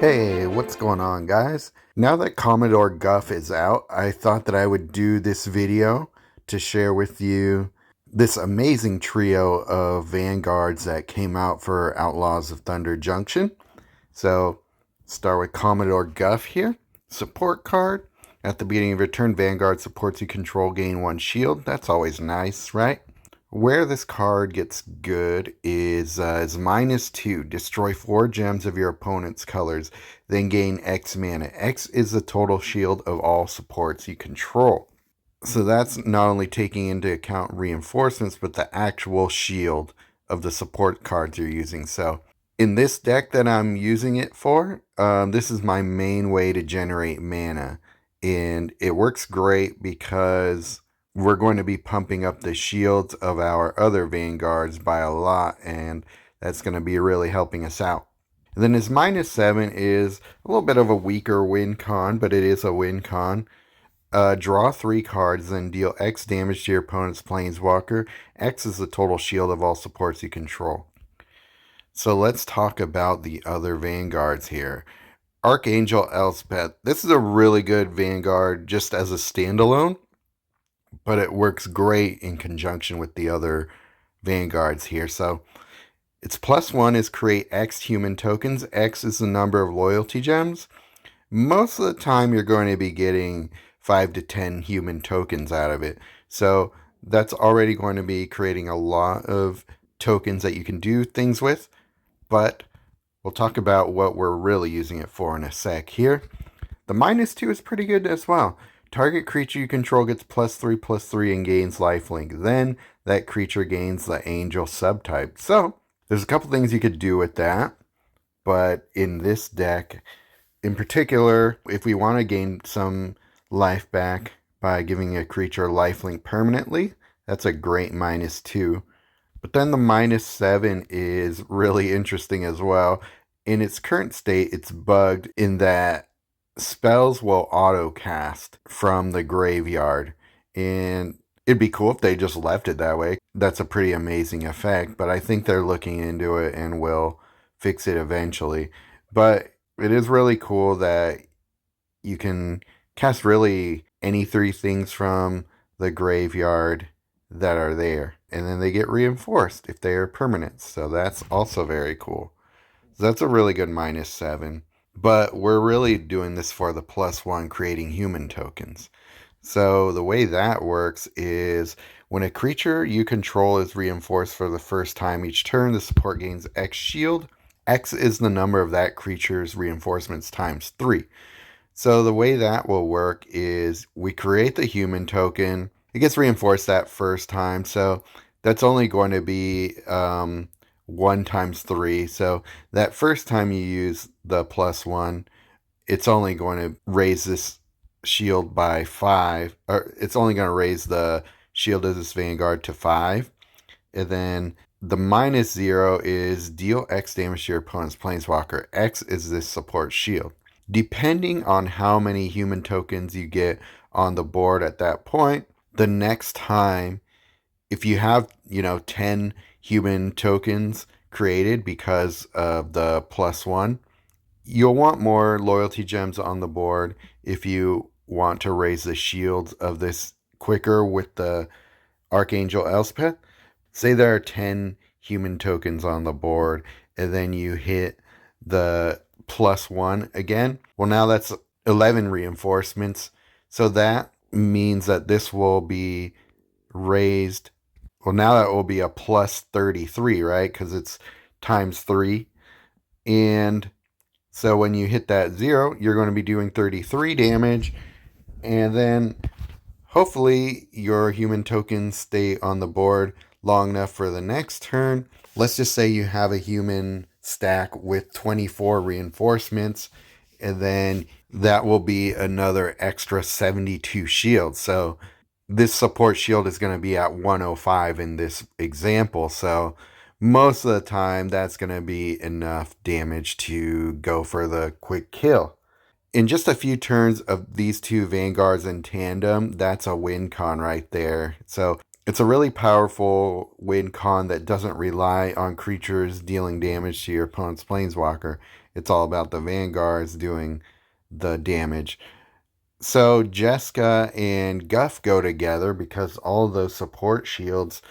Hey, what's going on, guys? Now that Commodore Guff is out, I thought that I would do this video to share with you this amazing trio of Vanguards that came out for Outlaws of Thunder Junction. So, start with Commodore Guff here. Support card. At the beginning of your turn, Vanguard supports you control, gain 1 shield. That's always nice, right? Where this card gets good is -2. Destroy 4 gems of your opponent's colors, then gain X mana. X is the total shield of all supports you control. So that's not only taking into account reinforcements, but the actual shield of the support cards you're using. So in this deck that I'm using it for, this is my main way to generate mana. And it works great because we're going to be pumping up the shields of our other Vanguards by a lot, and that's going to be really helping us out. And then his -7 is a little bit of a weaker win con, but it is a win con. Draw 3 cards, then deal X damage to your opponent's Planeswalker. X is the total shield of all supports you control. So let's talk about the other Vanguards here. Archangel Elspeth. This is a really good Vanguard just as a standalone, but it works great in conjunction with the other Vanguards here. So its +1 is create X human tokens. X is the number of loyalty gems. Most of the time you're going to be getting 5 to 10 human tokens out of it. So that's already going to be creating a lot of tokens that you can do things with. But we'll talk about what we're really using it for in a sec here. The -2 is pretty good as well. Target creature you control gets +3/+3 and gains lifelink. Then that creature gains the angel subtype. So there's a couple things you could do with that. But in this deck, in particular, if we want to gain some life back by giving a creature lifelink permanently, that's a great -2. But then the -7 is really interesting as well. In its current state, it's bugged in that spells will auto cast from the graveyard, and it'd be cool if they just left it that way. That's a pretty amazing effect, but I think they're looking into it and will fix it eventually. But it is really cool that you can cast really any 3 things from the graveyard that are there, and then they get reinforced if they are permanents. So that's also very cool. So that's a really good -7. But we're really doing this for the +1, creating human tokens. So the way that works is when a creature you control is reinforced for the first time each turn, the support gains X shield. X is the number of that creature's reinforcements times 3. So the way that will work is we create the human token. It gets reinforced that first time. So that's only going to be 1 times 3. So that first time you use the +1, it's only going to raise this shield by 5, or it's only going to raise the shield of this Vanguard to 5. And then the -0 is deal X damage to your opponent's Planeswalker. X is this support shield. Depending on how many human tokens you get on the board at that point, the next time, if you have, 10 human tokens created because of the +1, you'll want more loyalty gems on the board if you want to raise the shields of this quicker with the Archangel Elspeth. Say there are 10 human tokens on the board, and then you hit the +1 again. Well, now that's 11 reinforcements. So that means that this will be raised. Well, now that will be a +33, right? Because it's times 3. And so when you hit that 0, you're going to be doing 33 damage. And then hopefully your human tokens stay on the board long enough for the next turn. Let's just say you have a human stack with 24 reinforcements, and then that will be another extra 72 shields. So this support shield is going to be at 105 in this example. So most of the time that's going to be enough damage to go for the quick kill. In just a few turns of these 2 Vanguards in tandem, that's a win con right there. So It's a really powerful win con that doesn't rely on creatures dealing damage to your opponent's planeswalker. It's all about the Vanguards doing the damage. So Jessica and Guff go together because all of those support shields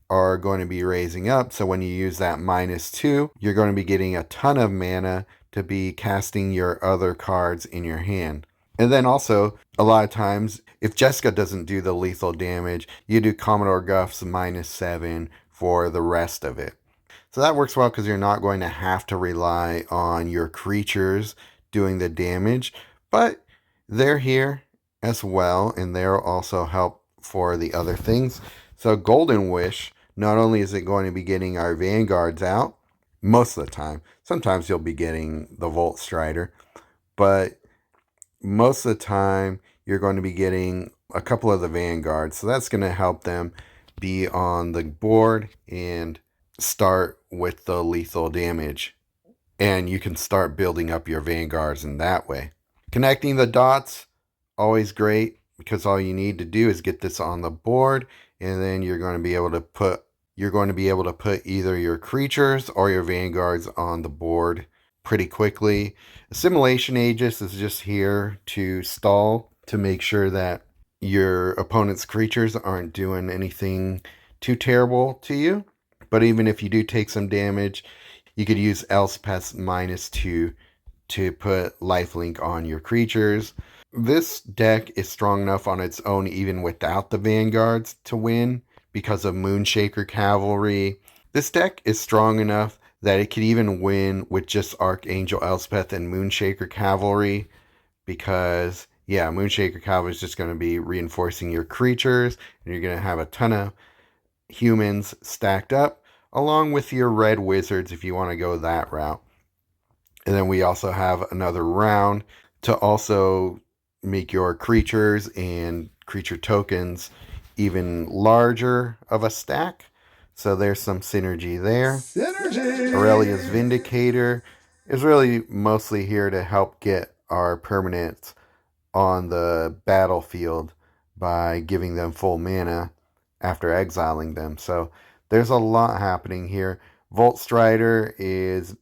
are going to be raising up. So when you use that -2, you're going to be getting a ton of mana to be casting your other cards in your hand. And then also, a lot of times, if Jessica doesn't do the lethal damage, you do Commodore Guff's -7 for the rest of it. So that works well because you're not going to have to rely on your creatures doing the damage, but they're here as well, and they'll also help for the other things. So Golden Wish, not only is it going to be getting our Vanguards out, most of the time, sometimes you'll be getting the Volt Strider, but most of the time you're going to be getting a couple of the Vanguards. So that's going to help them be on the board and start with the lethal damage. And you can start building up your Vanguards in that way. Connecting the dots, always great, because all you need to do is get this on the board, and then you're going to be able to put either your creatures or your Vanguards on the board pretty quickly. Assimilation Aegis is just here to stall, to make sure that your opponent's creatures aren't doing anything too terrible to you. But even if you do take some damage, you could use Elspeth's -2 to put lifelink on your creatures. This deck is strong enough on its own even without the Vanguards to win because of Moonshaker Cavalry. This deck is strong enough that it could even win with just Archangel Elspeth and Moonshaker Cavalry, because yeah, Moonshaker Cavalry is just going to be reinforcing your creatures, and you're going to have a ton of humans stacked up along with your red wizards if you want to go that route. And then we also have another round to also make your creatures and creature tokens even larger of a stack. So there's some synergy there. Synergy! Aurelia's Vindicator is really mostly here to help get our permanents on the battlefield by giving them full mana after exiling them. So there's a lot happening here. Volt Strider is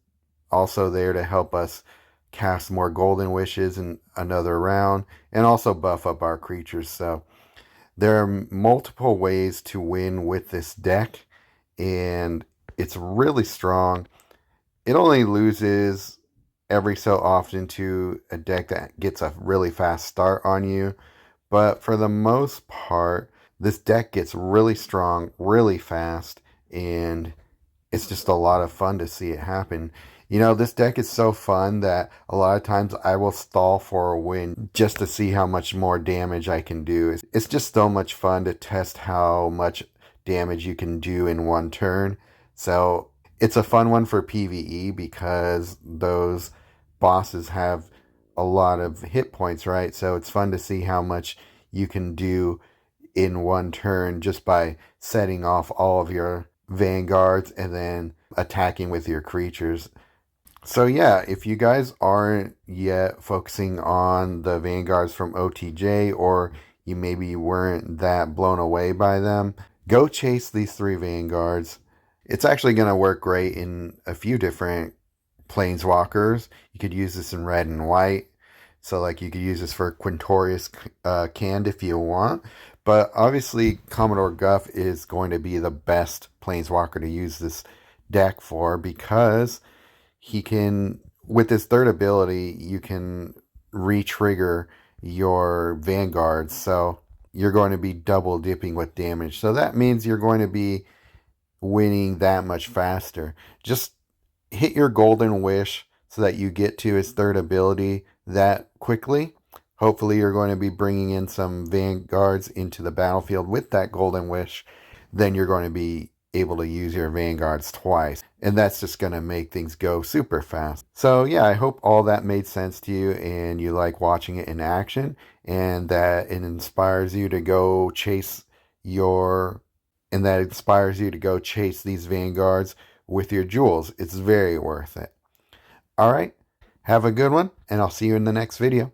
also there to help us cast more Golden Wishes in another round and also buff up our creatures. So there are multiple ways to win with this deck, and it's really strong. It only loses every so often to a deck that gets a really fast start on you, but for the most part, this deck gets really strong really fast, and it's just a lot of fun to see it happen. You know, this deck is so fun that a lot of times I will stall for a win just to see how much more damage I can do. It's just so much fun to test how much damage you can do in one turn. So it's a fun one for PvE because those bosses have a lot of hit points, right? So it's fun to see how much you can do in one turn just by setting off all of your Vanguards and then attacking with your creatures. So yeah, if you guys aren't yet focusing on the Vanguards from OTJ, or you maybe weren't that blown away by them, go chase these 3 Vanguards. It's actually going to work great in a few different planeswalkers. You could use this in red and white. So like you could use this for Quintorius Canned if you want. But obviously Commodore Guff is going to be the best planeswalker to use this deck for, because he can, with his third ability, you can re-trigger your Vanguards. So you're going to be double dipping with damage. So that means you're going to be winning that much faster. Just hit your Golden Wish so that you get to his third ability that quickly. Hopefully you're going to be bringing in some Vanguards into the battlefield with that Golden Wish. Then you're going to be able to use your Vanguards twice, and that's just going to make things go super fast. So yeah, I hope all that made sense to you and you like watching it in action, and that it inspires you to go chase these Vanguards with your jewels. It's very worth it. All right, have a good one, and I'll see you in the next video.